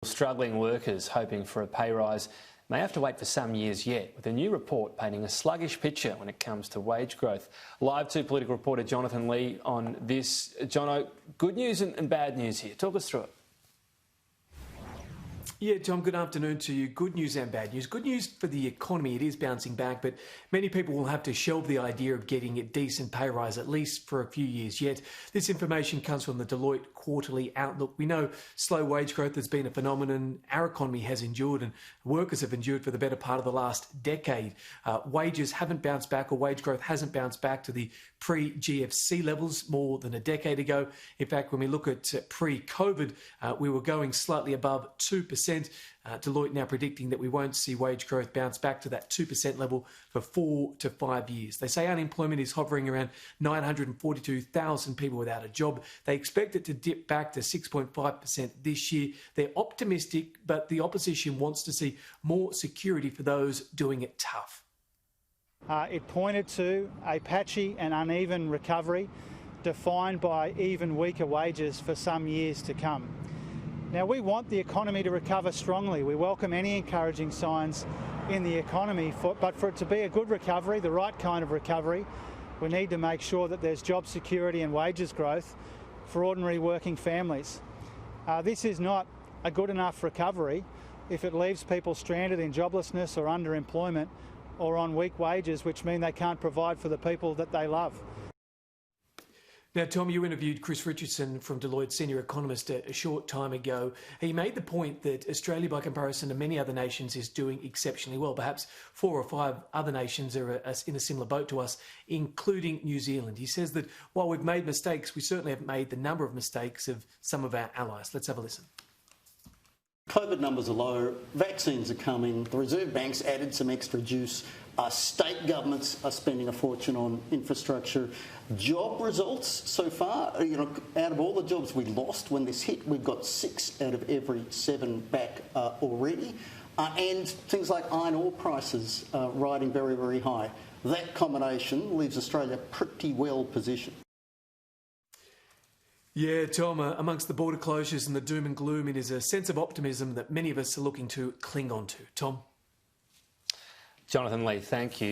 Struggling workers hoping for a pay rise may have to wait for some years yet, with a new report painting a sluggish picture when it comes to wage growth. Live to Political Reporter Jonathan Lea on this. Jono, good news and bad news here. Talk us through it. Yeah, Tom, good afternoon to you. Good news and bad news. Good news for the economy, it is bouncing back, but many people will have to shelve the idea of getting a decent pay rise, at least for a few years yet. This information comes from the Deloitte Quarterly Outlook. We know slow wage growth has been a phenomenon our economy has endured and workers have endured for the better part of the last decade. Wages haven't bounced back, or wage growth hasn't bounced back to the pre-GFC levels more than a decade ago. In fact, when we look at pre-COVID, we were going slightly above 2%. Deloitte now predicting that we won't see wage growth bounce back to that 2% level for 4 to 5 years. They say unemployment is hovering around 942,000 people without a job. They expect it to dip back to 6.5% this year. They're optimistic, but the opposition wants to see more security for those doing it tough. It pointed to a patchy and uneven recovery defined by even weaker wages for some years to come. Now, we want the economy to recover strongly. We welcome any encouraging signs in the economy, but for it to be a good recovery, the right kind of recovery, we need to make sure that there's job security and wages growth for ordinary working families. This is not a good enough recovery if it leaves people stranded in joblessness or underemployment or on weak wages, which mean they can't provide for the people that they love. Now, Tom, you interviewed Chris Richardson from Deloitte, senior economist, a short time ago. He made the point that Australia, by comparison to many other nations, is doing exceptionally well. Perhaps 4 or 5 other nations are in a similar boat to us, including New Zealand. He says that while we've made mistakes, we certainly haven't made the number of mistakes of some of our allies. Let's have a listen. COVID numbers are low, vaccines are coming, the Reserve Bank's added some extra juice, state governments are spending a fortune on infrastructure. Job results so far, out of all the jobs we lost when this hit, we've got 6 out of every 7 back already. And things like iron ore prices riding very, very high. That combination leaves Australia pretty well positioned. Yeah, Tom, amongst the border closures and the doom and gloom, it is a sense of optimism that many of us are looking to cling on to. Tom? Jonathan Lea, thank you.